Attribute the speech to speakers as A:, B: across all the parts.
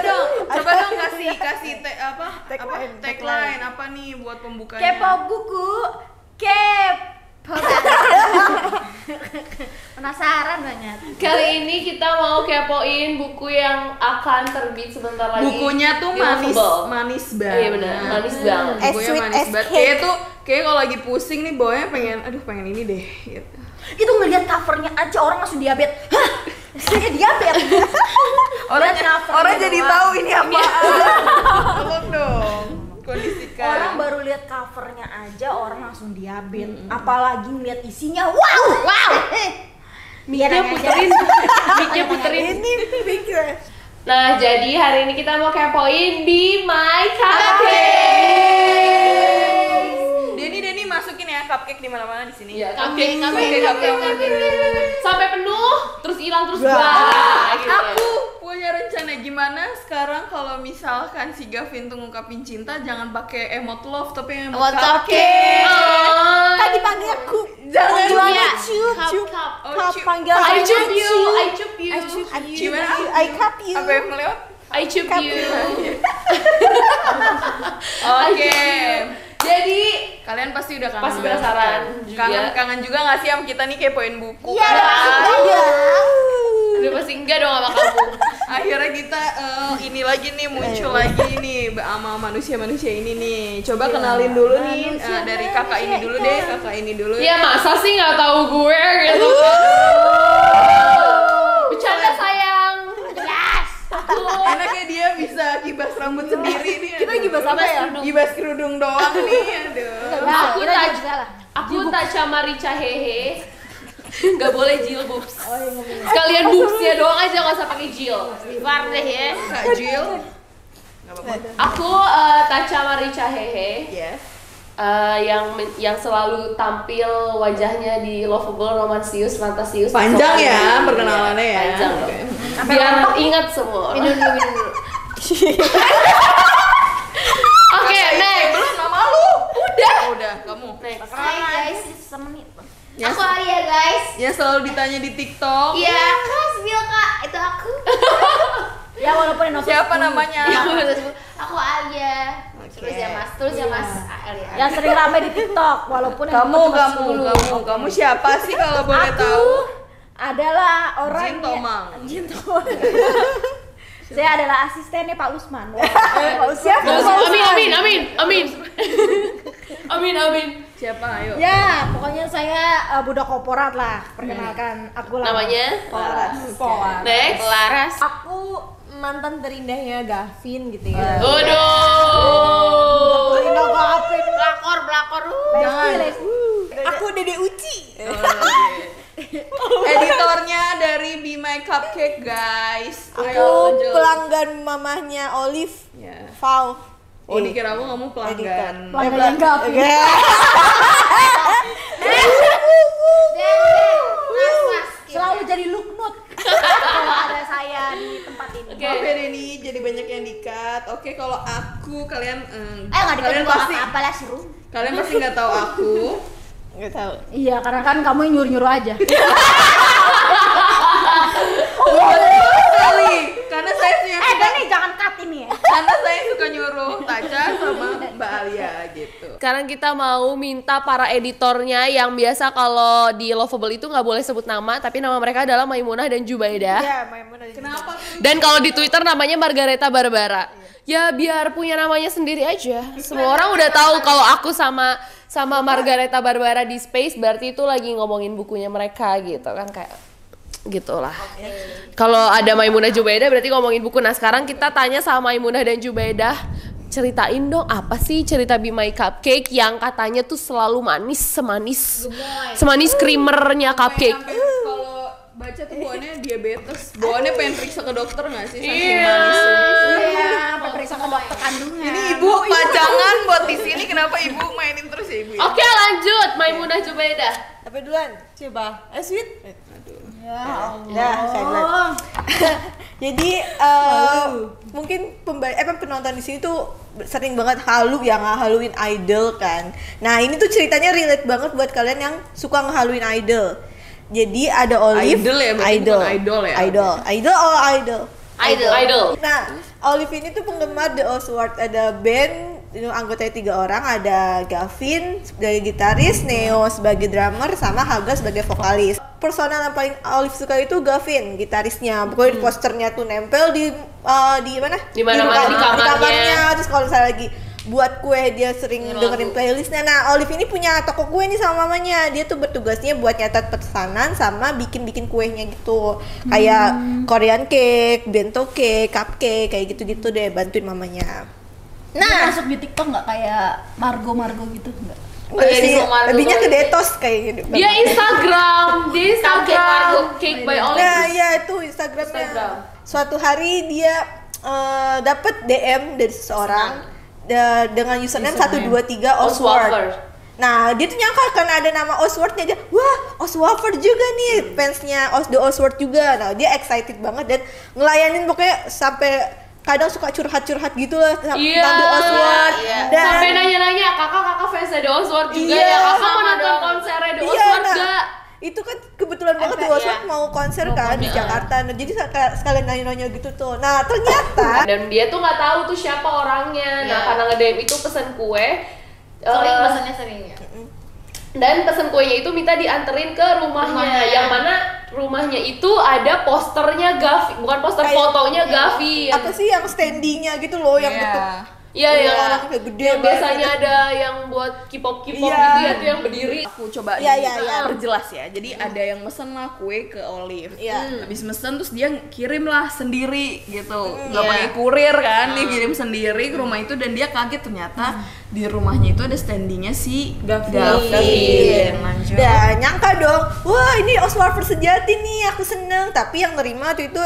A: dong kasih tagline apa nih buat pembukanya.
B: Kepo buku, penasaran banget.
C: Kali ini kita mau kepoin buku yang akan terbit sebentar lagi.
A: Bukunya tuh manis banget.
C: Iya benar, manis banget.
A: Bukunya manis banget. Kayak kalau lagi pusing nih bawanya pengen ini deh gitu.
B: Itu ngelihat covernya aja orang langsung diabetes. Hah? Saya diabetes.
A: orang jadi tahu ini apa. Tolong dong. Kondisikan.
B: Orang baru lihat covernya aja orang langsung diabetes. Apalagi ngeliat isinya. Wow.
C: Miknya puterin.
D: Ini pikir.
C: Nah, jadi hari ini kita mau kepoin Be My Cupcake.
A: Denny masukin ya cupcake di mana-mana di sini.
C: Ya, cupcake. Sampai penuh, terus hilang terus gitu.
A: Aku punya rencana gimana sekarang kalau misalkan si Gavin tuh ngungkapin cinta jangan pakai emot love tapi emot cupcake.
D: Kan dipanggilnya cup.
A: Jangan
D: Panggilannya
A: cup.
D: Panggilan
C: I cup you.
D: I cup you.
A: Apa yang melewat?
C: I cup you.
A: Oke.
C: Jadi
A: Kalian pasti udah kangen.
C: pasti penasaran juga.
A: Kangen juga nggak sih sama kita nih kepoin buku?
D: Iya,
C: Udah pasti enggak dong sama kamu.
A: Akhirnya kita ini lagi nih muncul lagi nih sama manusia-manusia ini nih. Coba kenalin dulu nih dari kakak ini dulu deh, kakak ini dulu.
C: Ya masa sih nggak tahu gue gitu. Bercanda sayang. Yes.
A: Enaknya dia bisa kibas rambut sendiri nih.
D: Kita gibas apa ya?
A: Gibas kerudung doang nih, aduh.
C: Aku Tasya Marica hehe. Nggak boleh jil boobs. Sekalian boobsnya doang aja, nggak usah pakai jil. Istighfar deh ya.
A: Kak Jill. Enggak apa-apa.
C: Aku Tasya Marica hehe.
A: Yes.
C: Yang selalu tampil wajahnya di lovable, romansius, fantasius.
A: Panjang ya
C: Iya,
A: perkenalannya ya.
C: Panjang dong.
A: Oke.
C: Biar ingat semua. Minum dulu. Oke, next.
A: Belum nama lu. Udah, kamu.
C: Next.
B: Hai guys, semenit.
A: Yes.
B: Aku Alia guys.
A: Ya selalu ditanya di TikTok.
B: Iya, Kak Kak, itu aku. Ya walaupun yang
A: Siapa namanya?
B: Aku Alia. Terus ya Mas Alia.
D: Yang sering rame di TikTok walaupun yang
A: Kamu siapa sih kalau boleh tahu?
D: adalah orang
A: Jin Tomang.
D: Jin Tomang. Saya adalah asistennya Pak Usman.
A: Siapa?
C: Amin.
A: Siapa? Ayo.
D: Ya, pokoknya saya budak korporat lah. Perkenalkan, aku lah.
C: Namanya?
D: Polar.
C: Next. Laras.
D: Aku mantan terindahnya Gavin gitu ya.
C: Waduh.
D: Terindah Gavin.
C: Pelakor.
A: Jangan.
D: Aku Dede Uci.
A: Editornya dari Be My Cupcake, guys.
D: Aku pelanggan mamahnya Olive.
A: Ya.
D: Val.
A: Oh, dikira aku kamu pelanggan.
D: Pelanggan Gavin.
B: Mas.
D: Selalu jadi looknote kalau ada saya di tempat ini.
A: Maaf ya Denny, jadi banyak yang di-cut. Oke, kalau aku kalian
B: Enggak
A: kalian
B: dikasih
A: pasti
B: apa lah seru.
A: kalian pasti nggak tahu aku.
D: Nggak tahu. Iya, karena kan kamu yang nyuruh-nyuruh aja.
A: Sekali, karena saya punya
D: Dani jangan cut ini ya.
A: karena saya suka nyuruh Taca sama Mbak Alia gitu.
C: Sekarang kita mau minta para editornya yang biasa kalau di Lovable itu nggak boleh sebut nama, tapi nama mereka adalah Maimunah dan Jubaidah.
D: Iya, Maimunah.
A: Kenapa?
C: Dan kalau di Twitter namanya Margareta Barbara. Ya biar punya namanya sendiri aja. Semua orang udah tahu kalau aku sama Margareta Barbara di Space, berarti itu lagi ngomongin bukunya mereka gitu kan, kayak gitulah. Kalau ada Maimunah Jubaidah berarti ngomongin buku. Nah sekarang kita tanya sama Maimunah dan Jubaidah, ceritain dong apa sih cerita Be My Cupcake yang katanya tuh selalu semanis creamernya cupcake.
A: Kalau baca tuh bawaannya diabetes, bawaannya pengen periksa ke dokter nggak sih? Saking
C: Iya.
A: manis.
D: Sampai periksa ke dokter kandungan.
A: Ini ibu pajangan buat di sini, kenapa ibu mainin terus ya ibu?
C: Oke lanjut, Maimunah Jubaidah.
D: Apa duluan? Coba. Sweet. Ya
B: Allah.
D: duluan. Jadi mungkin penonton di sini tuh sering banget ngehaluin idol kan. Nah, ini tuh ceritanya relate banget buat kalian yang suka ngehaluin idol. Jadi ada Olive,
A: Idol ya, berarti bukan idol ya?
D: Idol.
C: Idol.
D: Nah, Olive ini tuh penggemar The Oswald. Ada band, anggotanya 3 orang. Ada Gavin sebagai gitaris, Neo sebagai drummer, sama Haga sebagai vokalis. Personal yang paling Olive suka itu Gavin, gitarisnya. Pokoknya di posternya tuh nempel di mana?
C: Di mana-mana, di kamarnya.
D: Terus kalau misalnya lagi buat kue, dia sering dengerin playlistnya. Nah, Olive ini punya toko kue nih sama mamanya. Dia tuh bertugasnya buat nyatat pesanan sama bikin kuenya gitu. Kayak Korean cake, bento cake, cupcake, kayak gitu-gitu deh, bantuin mamanya.
B: Nah, masuk di TikTok nggak kayak Margo gitu nggak?
D: Enggak sih, lebihnya ke Detos kayak gitu.
C: Dia Instagram Cake by Olive.
D: Nah, ya itu Instagramnya. Suatu hari dia dapat DM dari seseorang dengan username 123 Oswald. Nah, dia tuh nyangka karena ada nama Oswald-nya, dia, wah, Oswald juga nih, fansnya The Oswald juga. Nah, dia excited banget dan ngelayanin pokoknya sampai kadang suka curhat-curhat gitu lah tentang The Oswald. Dan
C: sampai nanya-nanya, kakak fansnya The Oswald juga ya, kakak mau nonton konsernya The Oswald gak?
D: Itu kan kebetulan banget The Oswald mau konser kan di Jakarta. Nah, jadi sekalian nanya-nanya gitu tuh. Nah, ternyata
C: dan dia tuh nggak tahu tuh siapa orangnya. Nah, karena nge-DM itu pesen kue.
B: Sering ya.
C: Dan pesen kuenya itu minta dianterin ke rumahnya. Yang mana rumahnya itu ada posternya Gavi, bukan poster fotonya Gavi.
D: Apa sih yang standingnya gitu loh, yang bentuk
C: Iya,
D: orang kayak gede
C: yang biasanya
D: gitu.
C: ada yang buat K-pop gitu ya, tuh yang berdiri.
A: Aku coba perjelas ya. Jadi ada yang mesen lah kue ke Olive. Habis mesen terus dia kirim lah sendiri gitu. Nggak pakai kurir kan, dia kirim sendiri ke rumah itu dan dia kaget ternyata di rumahnya itu ada standingnya si Gavin.
D: Dan nyangka dong, wah ini Oswald sejati nih, aku seneng. Tapi yang nerima tuh itu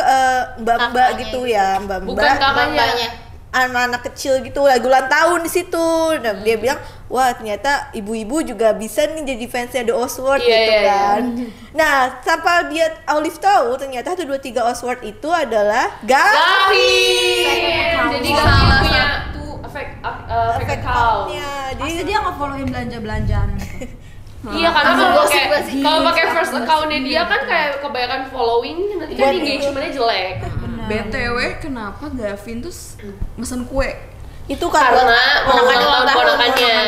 D: mbak-mbak gitu ya, mbak-mbak.
C: Bukan kakaknya.
D: Anak-anak kecil gitu, lagi ulang tahun di situ. Nah, dia bilang, wah ternyata ibu-ibu juga bisa nih jadi fansnya The Oswald gitu kan. Nah, sampai dia Olive tahu ternyata 123 Oswald itu adalah Gavin.
C: Jadi Gavin punya fake account-nya.
B: Pasti dia nge-followin belanja-belanjaan.
C: Iya, karena kalau pakai first account-nya dia kan kayak kebanyakan following, nanti kan engagement-nya jelek.
A: BTW kenapa Gavin tuh mesen kue?
D: Itu karena
C: ponakannya.
D: Iya.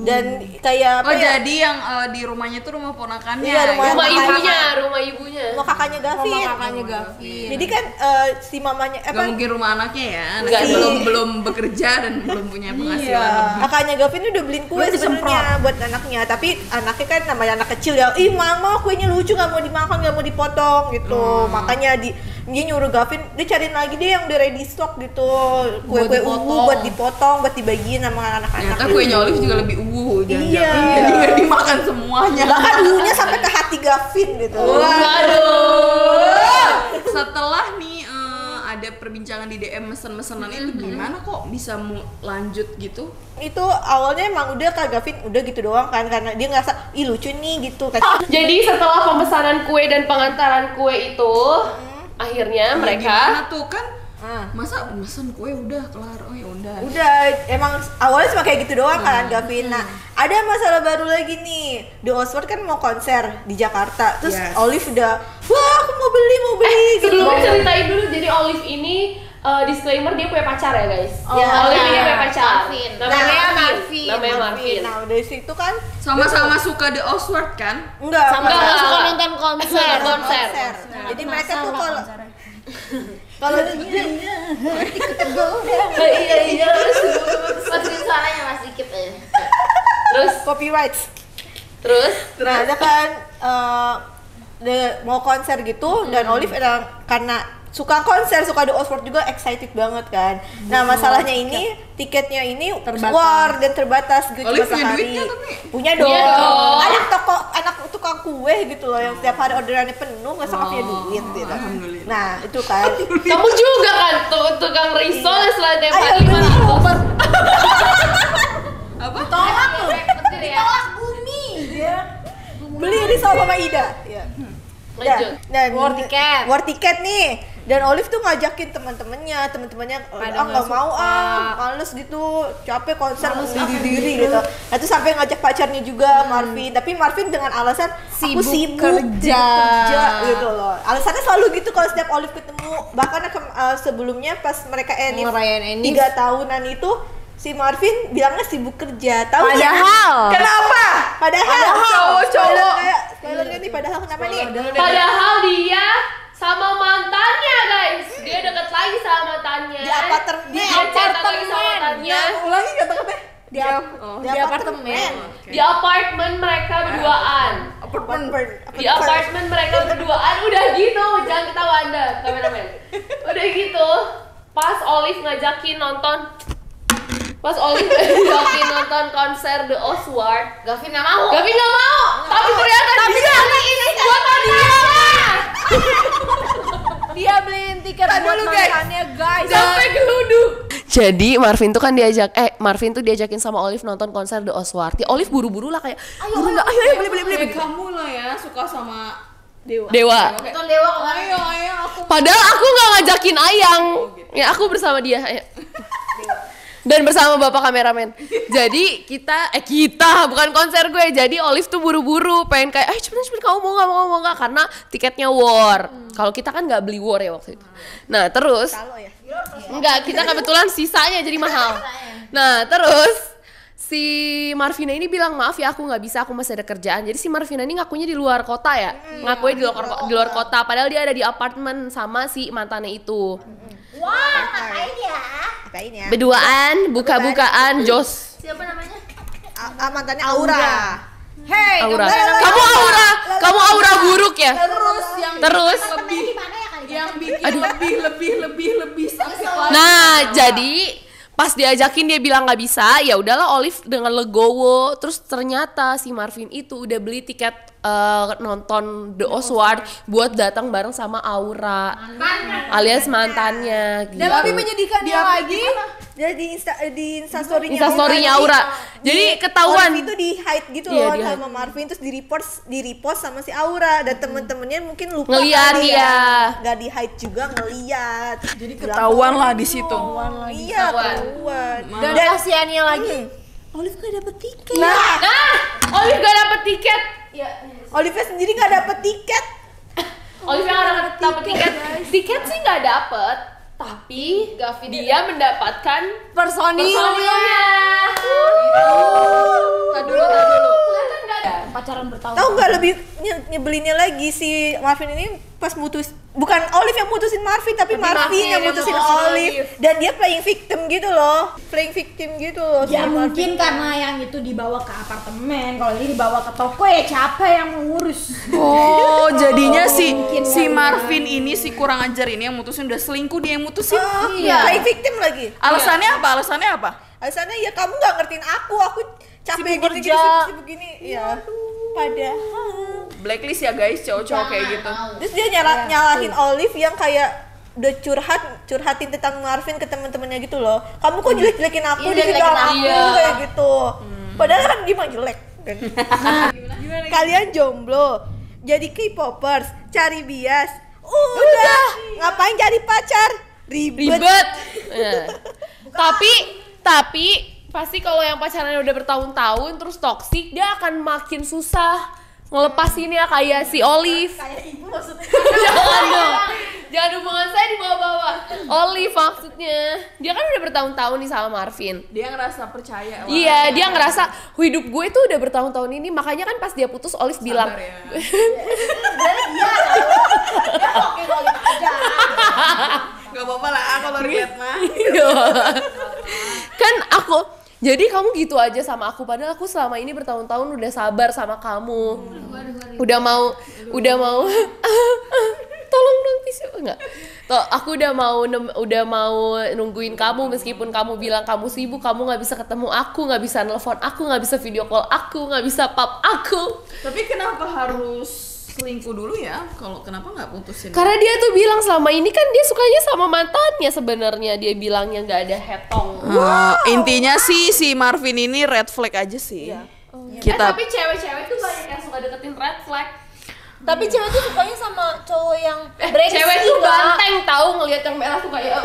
D: Dan kayak apa ya?
A: Jadi yang di rumahnya tuh rumah ponakannya.
D: Iya,
C: rumah ibunya.
D: Rumah kakaknya Gavin. Jadi kan si mamanya
A: Gak mungkin rumah anaknya ya. Anaknya belum bekerja dan belum punya penghasilan.
D: Kakaknya Gavin udah beliin kue sebenarnya buat anaknya, tapi anaknya kan namanya anak kecil ya. Ih, mama kuenya lucu, nggak mau dimakan, nggak mau dipotong gitu. Makanya dia nyuruh Gavin, dia cariin lagi deh yang udah ready stock gitu, kue-kue ungu buat dipotong, buat dibagiin sama anak-anak.
A: Ternyata kuenya Olive juga lebih ungu, jangan-jangan jadi nggak dimakan semuanya.
D: Bahkan ungunya sampai ke hati Gavin gitu.
C: Waduh.
A: Setelah nih ada perbincangan di DM mesen-mesenan itu, gimana kok bisa lanjut gitu?
D: Itu awalnya emang udah Kak Gavin udah gitu doang kan, karena dia ngerasa ih lucu nih gitu kan.
C: Jadi setelah pemesanan kue dan pengantaran kue itu, akhirnya mereka
A: tuh kan masa mesen kue udah kelar, oh ya udah
D: emang awalnya cuma kayak gitu doang kan Gavin. Nah, ada masalah baru lagi nih. The Oswald kan mau konser di Jakarta, terus Olive udah wah aku mau beli gitu.
C: Sebelumnya ceritain dulu, jadi Olive ini disclaimer dia punya pacar ya guys. Olive ini punya pacar. Namanya Marvin.
D: Nah, dari situ kan
A: sama-sama suka The Oswald kan?
D: Enggak,
C: suka nonton konser.
D: Nah, jadi mereka tuh kalau
C: iya
B: Masukin suaranya Mas dikit aja.
C: terus
D: copyright. Nah, ada kan mau konser gitu dan Olive karena suka konser, suka The Oswald juga, excited banget kan. Nah, masalahnya ini tiketnya ini war dan terbatas gitu cuma sehari. Punya dong. Anak tukang kue gitu loh yang setiap hari orderannya penuh, nggak suka punya duit gitu. Nah, itu kan.
C: Kamu juga kan tukang risol setelah tiap hari 500.
A: Apa?
B: Ditolak bumi.
D: Beli risol sama Ida. Ya.
C: Lanjut.
D: Dan war tiket nih. Dan Olive tuh ngajakin teman-temannya nggak mau males gitu, capek konser diri gitu. Nah itu sampai ngajak pacarnya juga Marvin, tapi Marvin dengan alasan aku sibuk kerja gitu loh. Alasannya selalu gitu kalau setiap Olive ketemu. Bahkan sebelumnya pas mereka ngerayain 3 tahunan itu si Marvin bilangnya sibuk kerja. Tahu
B: Padahal.
D: Kenapa? Padahal
A: cowok.
D: Spoilernya nih, padahal kenapa nih?
C: Padahal dia sama mantannya guys, dia deket lagi sama mantannya.
D: Di apartemen.
C: Dia chat lagi sama mantannya.
A: Ulangi kata-kata.
D: Di apartemen.
C: Di apartemen mereka berduaan. Di apartemen mereka berduaan. Udah gitu, jangan ketawa Anda, kameramen. Udah gitu, pas Olive ngajakin nonton konser The Oswald,
B: Gavin nggak mau.
C: tapi ternyata dia ini buat dia.
B: Dia beliin tiket buat mantannya guys.
C: Sampai geluduk. Jadi Marvin tuh diajakin sama Olive nonton konser The Oswald. Ya Olive buru-buru lah kayak, ayo beli.
A: Kamu lah ya suka sama
C: Dewa.
B: Nonton Dewa kemarin.
A: Ayo aku.
C: Padahal aku nggak ngajakin Ayang. Ya aku bersama dia. Ayo. Dan bersama bapak kameramen. Jadi kita bukan konser gue. Jadi Olive tuh buru-buru pengen kayak, cepet kamu mau nggak karena tiketnya war. Kalau kita kan nggak beli war ya waktu itu. Nah terus enggak, kita kebetulan sisanya jadi mahal. Nah terus si Marvina ini bilang, maaf ya aku nggak bisa, aku masih ada kerjaan. Jadi si Marvina ini ngakunya di luar kota ya, ngakunya di luar kota. Padahal dia ada di apartemen sama si mantannya itu.
B: Wah, ngapain ya?
C: Berduaan, buka-bukaan, jos.
B: Siapa namanya?
D: Mantannya Aura.
B: Hey,
C: Aura. Kamu aura buruk ya? Terus.
A: Yang bikin lebih sakit lagi.
C: Nah, jadi pas diajakin dia bilang nggak bisa, ya udahlah Olive dengan legowo. Terus ternyata si Marvin itu udah beli tiket nonton The Oswald buat datang bareng sama Aura, alias mantannya. Gitu.
B: Dan lebih menyedihkannya lagi,
D: Jadi di instastory-nya
C: Aura. Jadi ketahuan
D: Olive itu di hide gitu
C: Iya,
D: loh
C: di
D: sama Marvin, terus di repost sama si Aura, dan temen-temennya mungkin lupa
C: Ngeliat
D: kali
C: ya.
D: Nggak di hide juga, ngeliat. Jadi
A: Ketahuan lah di situ.
D: Iya, ketahuan.
B: dan kasihannya lagi.
D: Olive gak dapet tiket.
C: Olive gak dapet tiket.
D: Olive sendiri gak dapet tiket.
C: Olive gak dapet tiket. Tiket sih gak dapet, tapi dia mendapatkan personilnya.
A: Tadi dulu.
C: Kelihatan gak ada?
B: Pacaran bertahun.
D: Tahu nggak lebih nyebelinnya lagi si Marvin ini pas bukan Olive yang mutusin Marvin, tapi Marvin yang mutusin Olive. Dan dia playing victim gitu loh.
B: Ya mungkin karena yang itu dibawa ke apartemen, kalau ini dibawa ke toko ya capek yang mengurus.
A: Oh, jadinya si Marvin ini si kurang ajar ini yang mutusin, udah selingkuh dia yang mutusin.
D: Playing victim lagi.
A: Alasannya apa?
D: Alasannya ya kamu nggak ngertiin aku capek sibuk begini. Ya. Padahal
A: Blacklist ya guys, cowok-cowok kayak gitu.
D: terus dia nyalahin Olive yang kayak udah curhatin tentang Marvin ke teman-temannya gitu loh. Kamu kok jelek-jelekin aku,
B: Iya,
D: dia
B: jelekin
D: bilang
B: aku.
D: aku kayak gitu. Padahal kan dia mah jelek kan. Kalian jomblo, jadi K-popers, cari bias. Udah, ngapain cari pacar?
C: Ribet. Ya. Tapi pasti kalau yang pacarannya udah bertahun-tahun terus toksik, dia akan makin susah ngelepasinnya kayak si Olive.
D: Kayak ibu maksudnya.
C: Jangan dong. Jangan hubungan saya dibawa-bawa. Olive maksudnya. Dia kan udah bertahun-tahun nih sama Marvin.
A: Dia ngerasa percaya.
C: Iya, dia ngerasa hidup gue tuh udah bertahun-tahun ini. Makanya kan pas dia putus Olive bilang,
A: Ya. Gak apa-apa lah, kalau lihat mah.
C: Kan jadi kamu gitu aja sama aku, padahal aku selama ini bertahun-tahun udah sabar sama kamu. Udah mau tolong dong tisu enggak. Aku udah mau nungguin kamu meskipun kamu bilang kamu sibuk, kamu nggak bisa ketemu aku, nggak bisa nelpon aku, nggak bisa video call aku, nggak bisa pap aku.
A: Tapi kenapa harus selingkuh dulu ya? Kalau kenapa nggak putusin?
C: Karena dia tuh bilang selama ini kan dia sukanya sama mantannya sebenarnya. Dia bilangnya nggak ada hetong.
A: Intinya sih si Marvin ini red flag aja sih.
C: Tapi cewek-cewek tuh banyak yang suka deketin red flag.
B: Tapi cewek tuh sukanya sama cowok yang
C: Cewek tuh banteng tau, ngelihat yang merah tuh kayak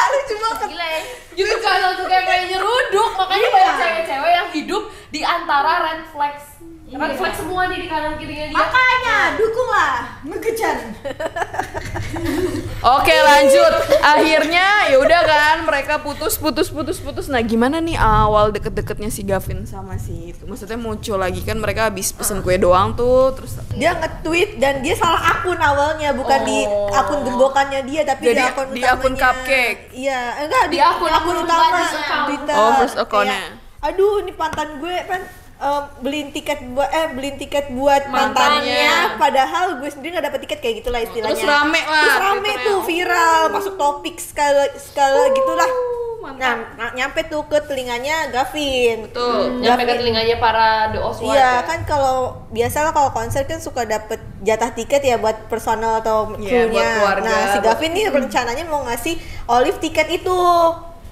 D: lucu banget.
C: gila ya. Gitu kan langsung kayak nyeruduk. Makanya banyak cewek-cewek yang hidup di antara red flags. Red flag semua nih di kanan kirinya dia.
B: Makanya dukunglah mengejar.
A: Oke, lanjut. Akhirnya ya udah kan mereka putus. Nah, gimana nih awal deket-deketnya si Gavin sama si itu? Maksudnya muncul lagi kan mereka habis pesen kue doang tuh, terus
D: Dia nge-tweet dan dia salah akun awalnya, bukan di akun gembokannya dia, tapi
A: Jadi
D: di akun
A: di
D: utamanya.
A: akun Cupcake.
D: Iya, enggak
C: Di akun
D: utama
C: first account.
D: Twitter.
A: Oh, first account-nya.
D: Kayak, aduh, ini pantan gue kan beliin tiket buat mantannya, padahal gue sendiri nggak dapet tiket, kayak gitulah istilahnya.
A: Terus rame lah Twitternya.
D: tuh viral, masuk topik skala gitulah.
A: Mantap.
D: Nah, nyampe tuh ke telinganya Gavin.
A: Betul.
C: Nyampe ke telinganya para The Oswald.
D: Iya kan, kalau biasalah kalau konser kan suka dapet jatah tiket ya buat personal atau
A: Iya,
D: krunya.
A: buat keluarga,
D: Nah, si
A: buat-
D: Gavin nih rencananya mau ngasih Olive tiket itu.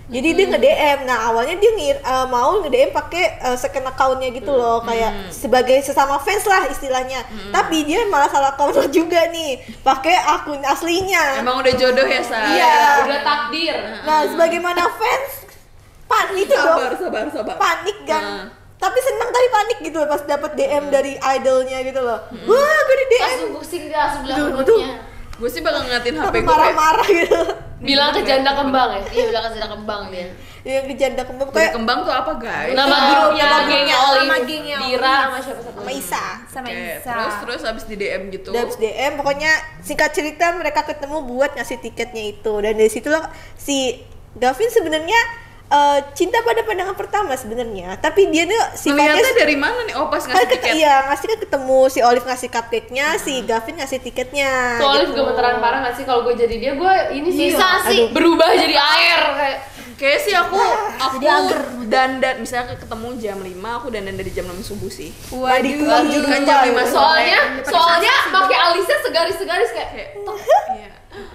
D: Jadi dia nge-DM. Nah, awalnya dia mau nge-DM pakai second account-nya gitu loh, kayak sebagai sesama fans lah istilahnya. Tapi dia malah salah account juga nih, pakai akun aslinya.
A: Emang udah jodoh ya, Sa?
D: Iya.
C: Udah takdir.
D: Nah, sebagaimana fans panik dong.
A: Sabar.
D: Panik kan. Tapi senang tapi panik gitu loh pas dapet DM dari idolnya gitu loh. Wah, gue di DM.
C: Langsung pusing dia, langsung bilang
D: Betul,
C: menurutnya.
A: Gue sih bakal ngatin HP
D: Tapi
A: gue.
D: marah-marah gitu.
C: Bilang ke janda kembang ya? Iya, bilang ke janda kembang dia.
D: Yang kejanda kembang
A: Kayak
D: kayak
A: kembang tuh apa, guys?
C: Nama
D: Iya,
C: grupnya
D: nama
C: gengnya
D: grupnya,
C: Olive,
B: nama gengnya
C: Dira
B: Olive.
C: sama siapa satu
D: sama
C: lagi?
D: Isa.
B: Sama
A: Oke,
B: Isa.
A: terus habis di DM gitu.
D: Dari DM pokoknya singkat cerita mereka ketemu buat ngasih tiketnya itu, dan dari situlah si Gavin sebenarnya cinta pada pandangan pertama sebenarnya, tapi dia tuh
A: Ngeliatnya
D: sifatnya
A: dari mana nih? Oh, pas
D: kan
A: ngasih tiket.
D: iya ngasih kan ketemu si Olive ngasih cupcake-nya, si Gavin ngasih tiketnya.
C: So Olive
D: gitu.
C: gemeteran parah gak sih kalau gue jadi dia? Gue ini sih
B: Bisa sih.
C: berubah jadi air kayak.
A: Kayak sih aku
B: Jadi agar.
A: dandan misalnya ketemu jam 5, aku dandan dari jam 6 subuh sih.
D: Waduh,
A: Kan jam 5 sore.
C: Soalnya pakai alisnya segaris-segaris kayak
A: Iya.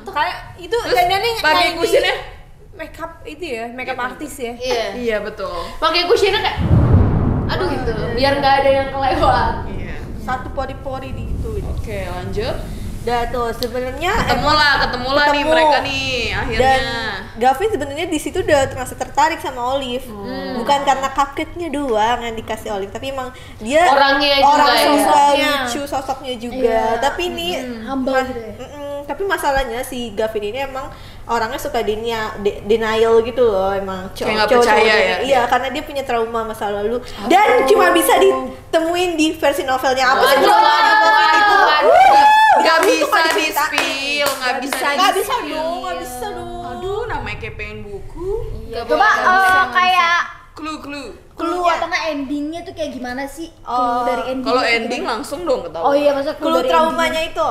B: Kayak itu
A: Terus
B: dandannya
A: pakai cushionnya.
B: makeup itu ya, makeup artis ya.
C: iya.
A: Iya, betul.
C: Pakai cushionnya kayak aduh gitu, biar nggak ada yang kelewat.
A: Iya.
D: satu pori-pori di itu.
A: Oke, lanjut.
D: Dah tuh sebenarnya
A: Ketemu lah nih
D: ketemu.
A: mereka nih akhirnya.
D: Dan Gavin sebenarnya di situ udah terasa tertarik sama Olive, bukan karena cupcake-nya doang yang dikasih Olive, tapi emang dia
C: Orangnya juga
D: orang
C: ya.
D: suka
B: Sosoknya.
D: lucu sosoknya juga.
B: Iya.
D: Tapi ini
B: Humble gitu ya.
D: tapi masalahnya si Gavin ini emang orangnya suka denial gitu loh, emang
A: Kayak nggak percaya ya?
D: Iya, karena dia punya trauma masa lalu dan cuma bisa ditemuin di versi novelnya. Apa sih
C: Waduh,
D: novel itu?
A: Nggak
D: Itu
A: bisa
D: kan
A: di
D: diceritain.
A: spill, nggak bisa
D: Nggak
A: di
D: bisa
A: spill.
D: dong, nggak bisa dong.
A: Aduh, namanya kayak pengen buku.
B: Coba kayak
A: Clue.
B: clue atau nggak endingnya tuh kayak gimana sih? Clue dari ending.
A: Kalau ending langsung dong ketahuan.
B: Oh iya, maksudnya clue
D: Clue
B: dari
D: traumanya itu,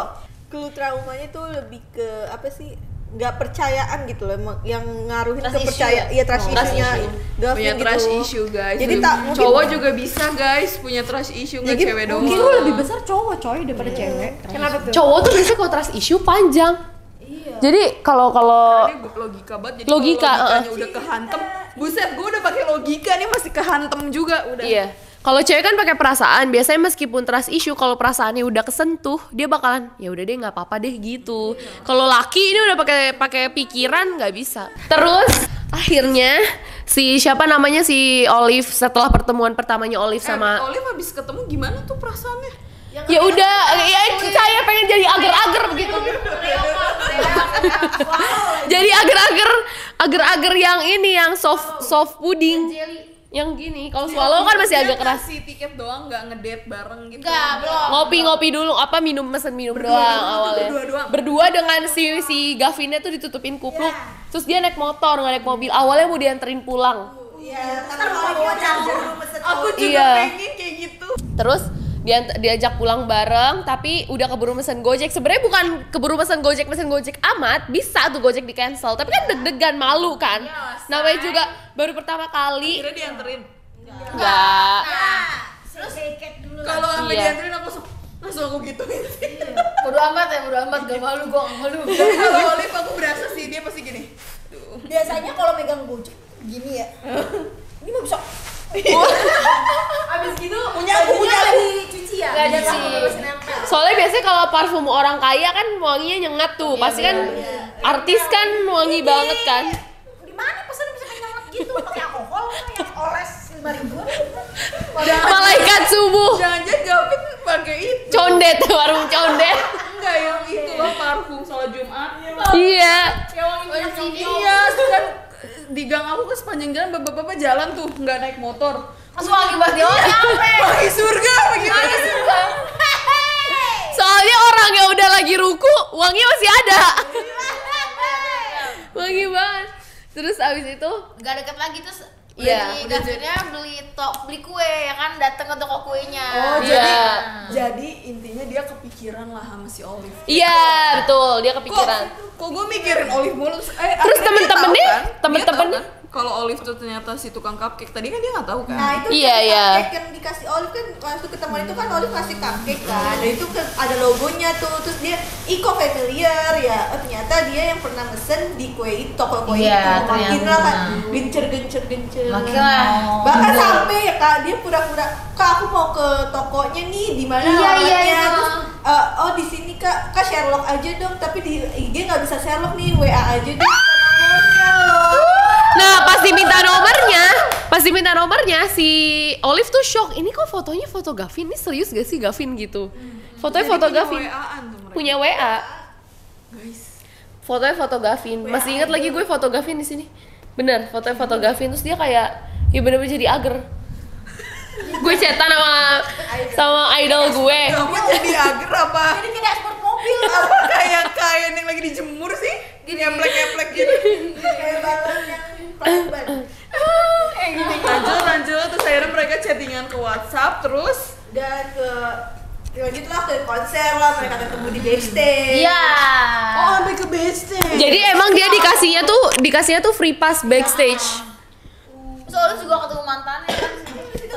D: clue traumanya itu lebih ke apa sih? Nggak percayaan gitu loh, emang yang ngaruhin
C: Trust
D: kepercayaan.
C: issue.
D: Iya, trust
C: Trust
D: issue-nya
C: issue.
D: Gavin
A: Punya
D: gitu.
A: trust issue, guys.
D: Jadi tak mungkin
A: Cowok juga bisa, guys, punya trust issue, nggak
D: Jadi
A: cewek doang.
B: Mungkin lu lebih besar cowok coy daripada cewek. Kenapa tuh?
C: Cowok tuh biasanya kalau trust issue panjang. Jadi kalau
A: Ini logika banget, jadi
C: Logika,
A: kalau logikanya udah kehantem, buset, gue udah pakai logika nih masih kehantem juga udah.
C: iya. Kalau cewek kan pakai perasaan, biasanya meskipun trust issue kalau perasaannya udah kesentuh, dia bakalan ya udah deh nggak apa-apa deh gitu. Kalau laki ini udah pakai pikiran nggak bisa. Terus akhirnya siapa namanya si Olive setelah pertemuan pertamanya Olive sama
A: Olive habis ketemu gimana tuh perasaannya?
C: ya udah ya saya pengen jadi agar-agar begitu. Jadi agar-agar yang ini yang soft pudding. Yang gini, kalau swallow kan masih agak keras.
A: Kasih tiket doang, nggak ngedate bareng gitu.
B: Enggak, belum.
C: Ngopi-ngopi dulu, mesen minum doang awalnya.
A: berdua doang.
C: Berdua dengan si Gavinnya tuh ditutupin kupluk. Terus dia naik motor, nggak naik mobil. Awalnya mau dianterin pulang.
D: Iya, karena kalau bawa charger lu pesen.
A: Aku juga
C: Iya.
A: pengen kayak gitu.
C: Terus diajak pulang bareng, tapi udah keburu mesen Gojek. Sebenarnya bukan keburu mesen Gojek amat, bisa tuh Gojek di cancel. Tapi kan deg-degan, malu kan. Namanya juga baru pertama kali.
A: Kira dianterin.
C: Enggak.
B: Terus tiket dulu.
A: Kalau sampai
C: Iya.
A: dianterin aku langsung aku gituin sih.
B: Bodo amat, gak malu gua gak malu.
A: Kalau Olive aku berasa sih dia pasti gini. Duh.
B: Biasanya kalau megang Gojek gini ya. Ini mah bisa. Abis gitu
D: Punya aku, punya aku.
B: dicuci ya.
C: Nggak ada
B: Bisa,
C: sih.
B: masih nempel.
C: Soalnya biasanya kalau parfum orang kaya kan wanginya nyengat tuh. Pasti kan artis kan wangi banget kan.
B: Di mana pesan bisa nyengat gitu pakai alkohol yang oles 5.000.
C: Malaikat subuh.
A: Jangan-jangan Gavin pakai itu.
C: Condet, warung condet.
A: Enggak, yang itu loh parfum sholat Jumat.
C: Iya.
A: Iya, kan di gang aku ke sepanjang jalan bapak-bapak jalan tuh nggak naik motor.
B: Terus wangi banget dia
A: Wangi surga bagaimana?
C: Soalnya orang yang udah lagi ruku, wangi masih ada. Wangi banget. Terus abis itu
B: Gak deket lagi terus
C: Iya,
B: Gavinnya beli kue ya kan, dateng ke toko kuenya.
A: Oh,
C: Iya.
A: jadi intinya dia kepikiran lah sama si Olive.
C: iya, betul, dia kepikiran.
A: Kok gue mikirin Olive mulu?
C: Terus
A: akhirnya
C: temen-temennya?
A: dia tahu kan?
C: Temen-temennya?
A: Dia tahu kan kalau Olive tuh ternyata si tukang cupcake. Tadi kan dia nggak tahu kan?
D: Nah itu
C: Iya,
D: kan
C: iya.
D: cupcake yang dikasih Olive kan waktu ketemuan itu kan Olive kasih cupcake kan, dan itu kan ada logonya tuh, terus dia kok familiar ya, oh, ternyata dia yang pernah mesen di kue itu, toko kue
B: Iya,
D: itu, makin
B: ternyata.
D: lah kan gencer.
B: Makin lah.
D: Bahkan sampai ya kak dia pura-pura, kak aku mau ke tokonya nih, di mana
B: Iya,
D: alamatnya,
B: iya.
D: terus oh di sini kak Sherlock aja dong, tapi di IG nggak bisa Sherlock nih, WA aja deh nomornya loh.
C: Nah, pas diminta nomornya si Olive tuh shock. Ini kok fotonya foto Gavin? Ini serius gak sih Gavin gitu? Fotonya foto Gavin.
A: WA-an tuh mereka.
C: Punya WA.
A: Guys.
C: Fotonya foto Gavin. Masih ingat lagi gue foto Gavin di sini. Bener, fotonya foto Gavin, terus dia kayak ya bener-bener jadi ager. Gue chatan sama idol gue.
A: Kamu jadi ager apa?
B: Jadi kayak sport mobil.
A: Apa kayak kain yang lagi dijemur sih? Ngeplek-ngeplek gitu.
D: Kayak balon yang ban.
A: Lanjut terus akhirnya mereka chattingan ke WhatsApp terus
D: Dan lanjutlah ke konser lah, mereka ketemu di backstage.
B: Iya.
A: sampai ke backstage.
C: Jadi emang dia dikasihnya tuh free pass backstage.
B: Soalnya juga ketemu mantannya kan.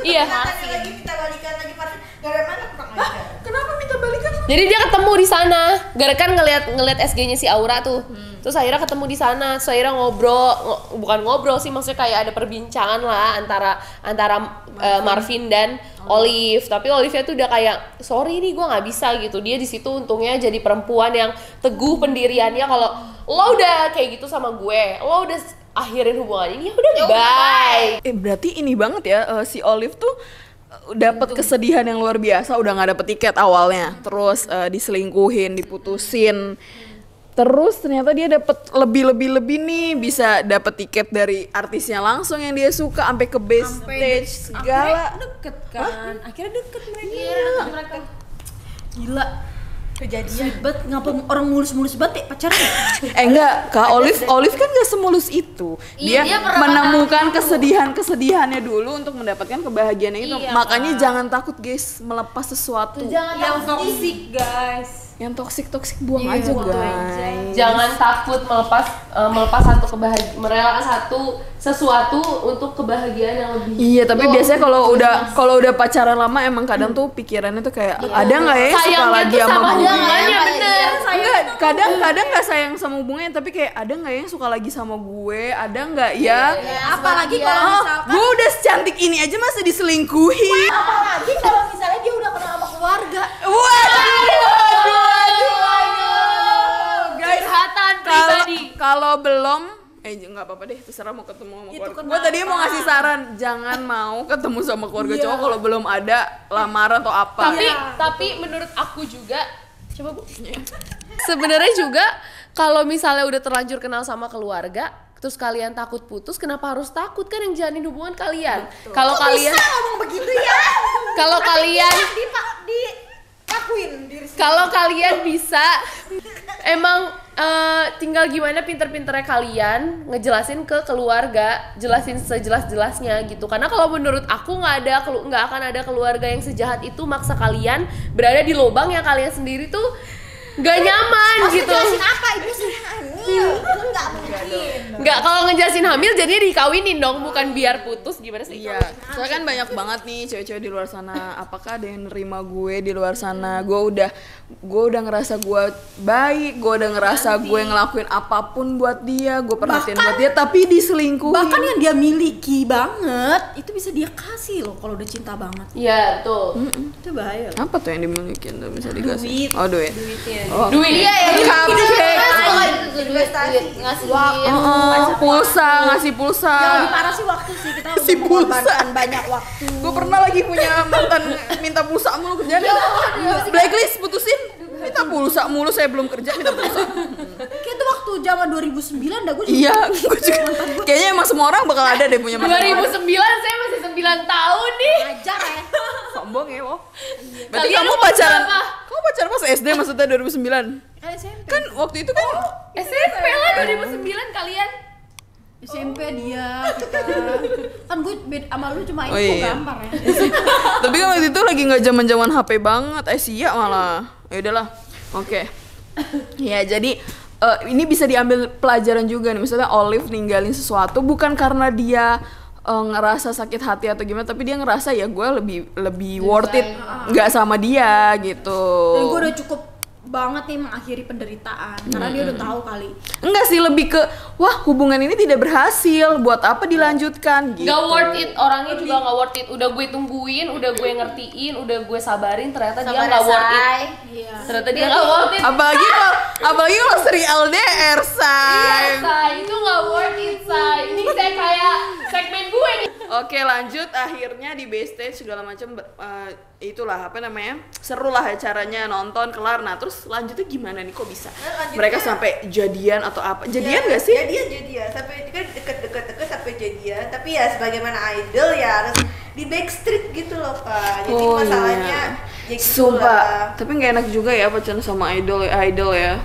C: Iya.
D: Tanya lagi minta balikan lagi Marvin. Gara mana kurang aja.
A: Kenapa minta balikan?
C: Jadi dia ketemu di sana. Gara kan ngeliat SG-nya si Aura tuh. Terus akhirnya ketemu di sana. Terus akhirnya bukan ngobrol sih, maksudnya kayak ada perbincangan lah antara Marvin dan Olive. Tapi Olive tuh udah kayak sorry nih gue nggak bisa gitu. Dia di situ untungnya jadi perempuan yang teguh pendiriannya. Kalau lo udah kayak gitu sama gue, lo udah akhirin hubungan ini, ya udah bye.
A: Berarti ini banget ya, si Olive tuh dapat kesedihan yang luar biasa, udah nggak dapet tiket awalnya, terus diselingkuhin, diputusin, terus ternyata dia dapat lebih nih, bisa dapet tiket dari artisnya langsung yang dia suka, sampai ke backstage segala.
B: Deket kan. Akhirnya deket mereka. Iya, deket mereka.
D: Gila. Kejadian.
B: Ribet, ngapa orang mulus-mulus banget ya pacaran?
A: Enggak, Kak Olive kan gak semulus itu.
B: Iya, dia pernah
A: menemukan kesedihannya dulu untuk mendapatkan kebahagiaannya itu.
B: Iya,
A: Makanya
B: Kak.
A: jangan takut guys melepas sesuatu.
B: Jangan yang toksik, guys.
A: Yang toksik buang
B: Iya,
A: aja
B: buang
A: guys.
C: Jangan takut melepas satu kebahagiaan, merelakan sesuatu untuk kebahagiaan yang lebih.
A: Iya, tapi
C: Lo
A: biasanya kalau udah pacaran lama emang kadang tuh pikirannya tuh kayak ada nggak ya yang suka
C: sayangnya
A: lagi
C: tuh
A: sama
C: sama
A: gue?
C: hubungannya, bener.
A: Enggak, kadang nggak sayang sama hubungannya, tapi kayak ada nggak ya yang suka lagi sama gue? Ada nggak ya?
B: Apalagi kalau
A: Oh,
B: misalkan
A: gue udah secantik ini aja masih diselingkuhi.
B: apalagi kalau misalnya dia udah kenal sama keluarga.
A: Guys,
C: Curhatan pribadi.
A: kalau belum nggak apa-apa deh, terserah mau ketemu sama keluarga. Gue tadinya mau ngasih saran, jangan mau ketemu sama keluarga cowok kalau belum ada lamaran atau apa.
C: Tapi menurut aku juga, coba Bu. Sebenarnya juga kalau misalnya udah terlanjur kenal sama keluarga, terus kalian takut putus, kenapa harus takut? Kan yang jalin hubungan kalian. Kalau kalian
D: ngomong begitu ya.
C: kalau kalian
D: Diakuin diri sendiri.
C: kalau kalian bisa emang tinggal gimana pinter-pinternya kalian ngejelasin ke keluarga, jelasin sejelas-jelasnya gitu. Karena kalau menurut aku nggak akan ada keluarga yang sejahat itu maksa kalian berada di lubang yang kalian sendiri tuh nggak nyaman gitu.
B: Jelasin apa itu sih hamil? Enggak mungkin.
C: Nggak, kalau ngejelasin hamil jadinya dikawinin dong, bukan biar putus. Gimana sih?
A: Iya, soalnya kan banyak banget nih cewek-cewek di luar sana. Apakah ada yang nerima gue di luar sana? Gue udah ngerasa gue baik, gue udah ngerasa gue ngelakuin apapun buat dia, gue perhatiin buat dia, tapi diselingkuhin.
B: Bahkan yang dia miliki banget itu bisa dia kasih loh kalau udah cinta banget.
C: Iya, tuh.
B: Itu bahaya loh.
A: Apa tuh yang dimiliki tuh bisa dikasih?
B: Duit.
A: Oh, duit.
B: Duitnya.
A: Oh.
C: Duit. Iya, ya.
D: Investasi.
C: Ngasih
A: Pulsa, ngasih pulsa.
B: Yang lebih parah sih waktu sih, kita udah
A: Si pulsa.
B: mengorbankan banyak waktu.
A: Gue pernah lagi punya mantan minta pulsa mulu kerjaan. Blacklist putusin. Minta pulsa mulu, saya belum kerja minta pulsa.
B: Kayak itu waktu zaman 2009 dah gue juga.
A: Iya, gue juga. Kayaknya emang semua orang bakal ada deh punya mantan.
C: 2009 saya masih 9 tahun nih.
B: Ajar ya.
A: Sombong ya, Wo. Berarti
C: Kalian
A: kamu
C: umur
A: pacaran.
C: berapa?
A: Kamu pacaran pas SD maksudnya 2009?
B: Kan SMP.
A: Kan waktu itu kan
C: SMP lah 2009 kalian.
B: SMP dia kita. Kan gue beda sama lu cuma
A: Oh,
B: info
A: iya.
B: gambar ya.
A: tapi kan waktu itu lagi nggak zaman-zaman HP banget, Asia malah. Ya udahlah, oke. Ya jadi ini bisa diambil pelajaran juga nih, misalnya Olive ninggalin sesuatu bukan karena dia ngerasa sakit hati atau gimana, tapi dia ngerasa ya gue lebih worth it nggak sama dia gitu.
B: Dan gue udah cukup banget nih mengakhiri penderitaan karena dia udah tahu kali.
A: Enggak sih, lebih ke wah hubungan ini tidak berhasil, buat apa dilanjutkan gitu.
C: Gak worth it, orangnya juga gak worth it. Udah gue tungguin, udah gue ngertiin, udah gue sabarin, ternyata dia gak worth it.
B: Iya.
C: Ternyata dia gak worth it.
A: Apalagi kalau seri LDR, say.
C: Iya, Say, itu gak worth it, Say. Ini saya kayak segmen gue nih.
A: Oke, lanjut, akhirnya di backstage segala macam itulah apa namanya, seru lah acaranya, nonton kelar. Nah terus lanjutnya gimana nih, kok bisa mereka sampai jadian atau apa? Jadian gak sih?
D: Jadian sampai kan deket sampai jadian, tapi ya sebagaimana idol ya harus di backstreet gitu loh Pak. Jadi
A: Oh,
D: masalahnya
A: iya.
D: ya gitu
A: Sumpah,
D: lah.
A: tapi nggak enak juga ya pacaran sama idol ya.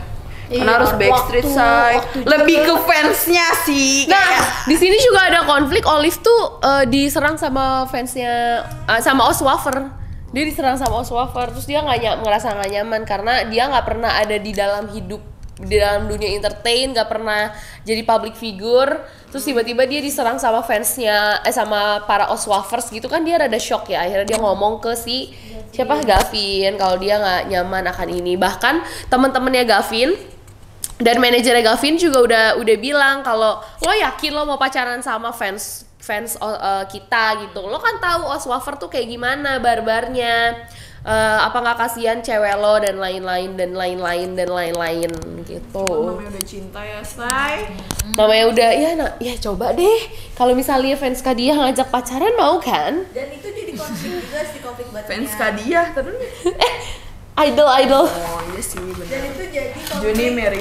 B: Iya,
A: Karena harus backstreet, say. Lebih ke fansnya sih.
C: Nah, di sini juga ada konflik. Olive tuh diserang sama fansnya, sama Oswafer. Dia diserang sama Oswafer, terus dia ngerasa nggak nyaman karena dia nggak pernah ada di dalam dunia entertain, nggak pernah jadi public figure. Terus tiba-tiba dia diserang sama fansnya, sama para Oswafers gitu kan, dia rada shock ya. Akhirnya dia ngomong ke si siapa, Gavin, kalau dia nggak nyaman akan ini. Bahkan teman-temannya Gavin dan manajernya Gavin juga udah bilang kalau lo yakin lo mau pacaran sama fans kita gitu. Lo kan tahu Oswafer tuh kayak gimana barbarnya. Apa nggak kasihan cewek lo dan lain-lain gitu.
A: Namanya udah cinta ya, say.
C: Namanya udah ya coba deh kalau misalnya fans Kadia ngajak pacaran, mau kan?
D: Dan itu jadi konflik juga sih, konflik batinnya.
A: Fans Kadia terus.
C: Idol
A: Oh iya sih,
D: Dan
A: benar.
D: itu jadi
A: Juni Mary.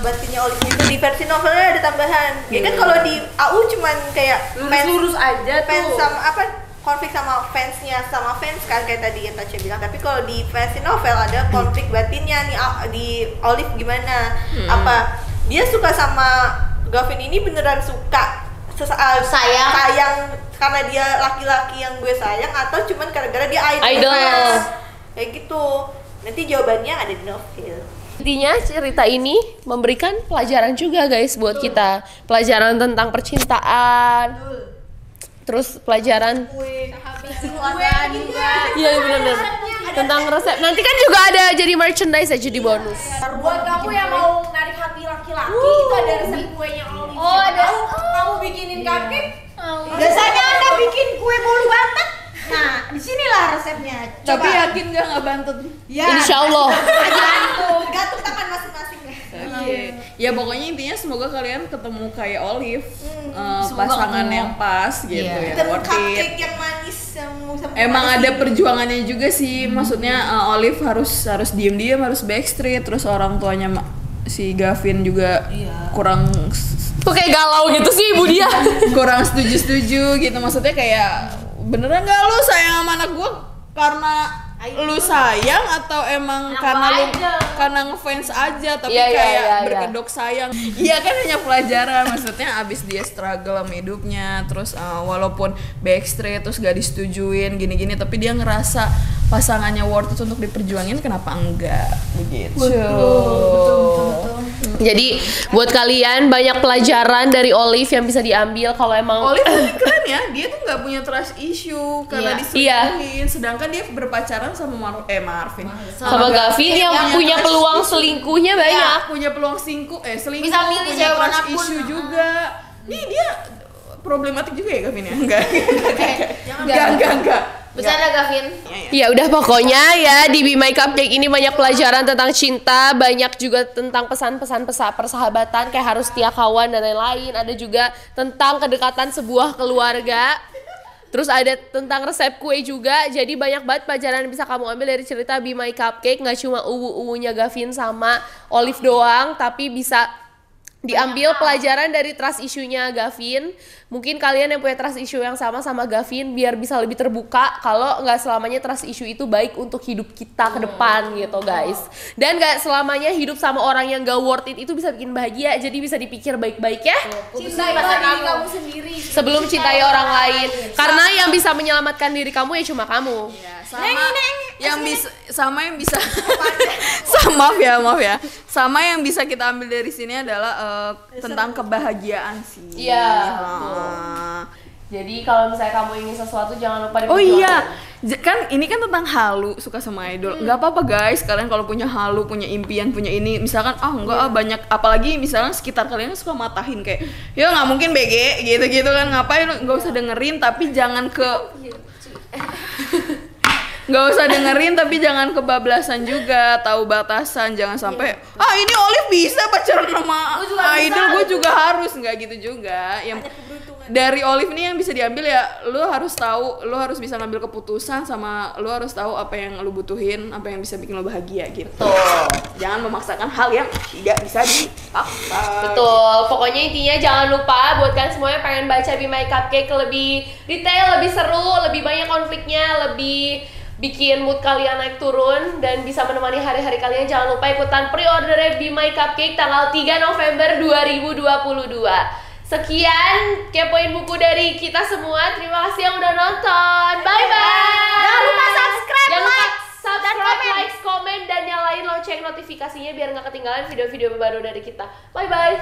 D: batinnya Olive itu di versi novelnya ada tambahan. Ya kan kalau di AU cuman kayak
B: Lurus aja
D: fans sama apa, konflik sama fansnya sama fans kan kayak tadi yang Tasya bilang. Tapi kalau di versi novel ada konflik batinnya nih di Olive gimana? Apa dia suka sama Gavin ini beneran suka sayang karena dia laki-laki yang gue sayang, atau cuman gara-gara dia idol fans? Kayak gitu. Nanti jawabannya ada di novel.
C: Intinya cerita ini memberikan pelajaran juga guys buat kita. Pelajaran tentang percintaan. Terus pelajaran iya benar-benar tentang resep. Nanti kan juga ada jadi merchandise aja di bonus.
B: Buat kamu yang mau narik hati laki-laki itu ada resep kuenya Olive. Oh, ada. Kamu bikinin cupcake? Biasanya Anda bikin kue bolu bantet. Nah, disinilah resepnya. Coba.
A: Tapi yakin nggak bantut?
B: Ya.
C: Insya Allah.
D: Gantung tangan masing-masing ya.
A: Ya pokoknya intinya semoga kalian ketemu kayak Olive, pasangan yang pas gitu ya.
D: Ketemu
A: Worth it.
D: cupcake yang manis yang
A: Emang ada perjuangannya juga sih, maksudnya Olive harus diem-diem, harus backstreet, terus orang tuanya si Gavin juga kurang
C: Kok kayak galau gitu sih ibu dia.
A: kurang setuju gitu, maksudnya kayak beneran nggak lu sayang sama anak gua karena lu sayang atau emang karena ngefans aja tapi kayak berkedok sayang. Iya kan hanya pelajaran, maksudnya abis dia struggle sama hidupnya, terus walaupun backstreet terus gak disetujuin gini-gini, tapi dia ngerasa pasangannya worth it untuk diperjuangin, kenapa enggak begitu.
C: Betul. Jadi buat kalian banyak pelajaran dari Olive yang bisa diambil kalau emang
A: Olive ini keren ya, dia tuh nggak punya trust issue karena diselingkuhin, sedangkan dia berpacaran sama Marvin
C: sama Gavin yang punya peluang selingkuhnya banyak.
A: Punya peluang selingkuh
B: Bisa milih
A: punya
B: cewek
A: trust
B: manapun.
A: issue juga. Nih dia problematik juga ya Gavin ya? Enggak.
B: Bercanda Gavin.
C: Ya udah pokoknya ya di Be My Cupcake ini banyak pelajaran tentang cinta, banyak juga tentang pesan-pesan persahabatan kayak harus setia kawan dan lain-lain. Ada juga tentang kedekatan sebuah keluarga. Terus ada tentang resep kue juga. Jadi banyak banget pelajaran yang bisa kamu ambil dari cerita Be My Cupcake. Nggak cuma uwu-uwunya Gavin sama Olive doang, tapi bisa diambil pelajaran dari trust issue-nya Gavin. Mungkin kalian yang punya trust issue yang sama Gavin biar bisa lebih terbuka kalau nggak selamanya trust issue itu baik untuk hidup kita ke depan gitu guys. Dan nggak selamanya hidup sama orang yang gak worth it itu bisa bikin bahagia. Jadi bisa dipikir baik-baik ya.
B: Cintai diri kamu sendiri
C: sebelum cintai orang lain. Karena yang bisa menyelamatkan diri kamu ya cuma kamu.
A: Sama yang bisa maaf ya. Sama yang bisa kita ambil dari sini adalah tentang kebahagiaan sih.
C: Iya. Jadi kalau misalnya kamu ingin sesuatu jangan lupa
A: diperjuangkan. Oh iya, kan ini kan tentang halu, suka sama idol. Nggak apa-apa guys, kalian kalau punya halu, punya impian, punya ini, misalkan banyak, apalagi misalnya sekitar kalian suka matahin kayak, ya nggak mungkin BG gitu-gitu kan, ngapain, nggak usah dengerin, tapi jangan nggak usah dengerin tapi jangan kebablasan juga, tahu batasan, jangan sampai ini Olive bisa pacaran sama idol, gue juga harus, nggak gitu juga. Yang dari Olive nih yang bisa diambil ya, lu harus tahu, lu harus bisa ngambil keputusan, sama lu harus tahu apa yang lu butuhin, apa yang bisa bikin lu bahagia gitu.
C: Betul.
A: Jangan memaksakan hal yang tidak bisa dipaksa.
C: Betul. Pokoknya intinya jangan lupa buat kalian semuanya pengen baca Be My Cupcake lebih detail, lebih seru, lebih banyak konfliknya, lebih bikin mood kalian naik turun dan bisa menemani hari-hari kalian. Jangan lupa ikutan pre-order Be My Cupcake tanggal 3 November 2022. Sekian kepoin buku dari kita semua. Terima kasih yang udah nonton. Bye bye.
B: Jangan lupa subscribe,
C: like, komen dan nyalain lonceng notifikasinya biar nggak ketinggalan video-video baru dari kita. Bye bye.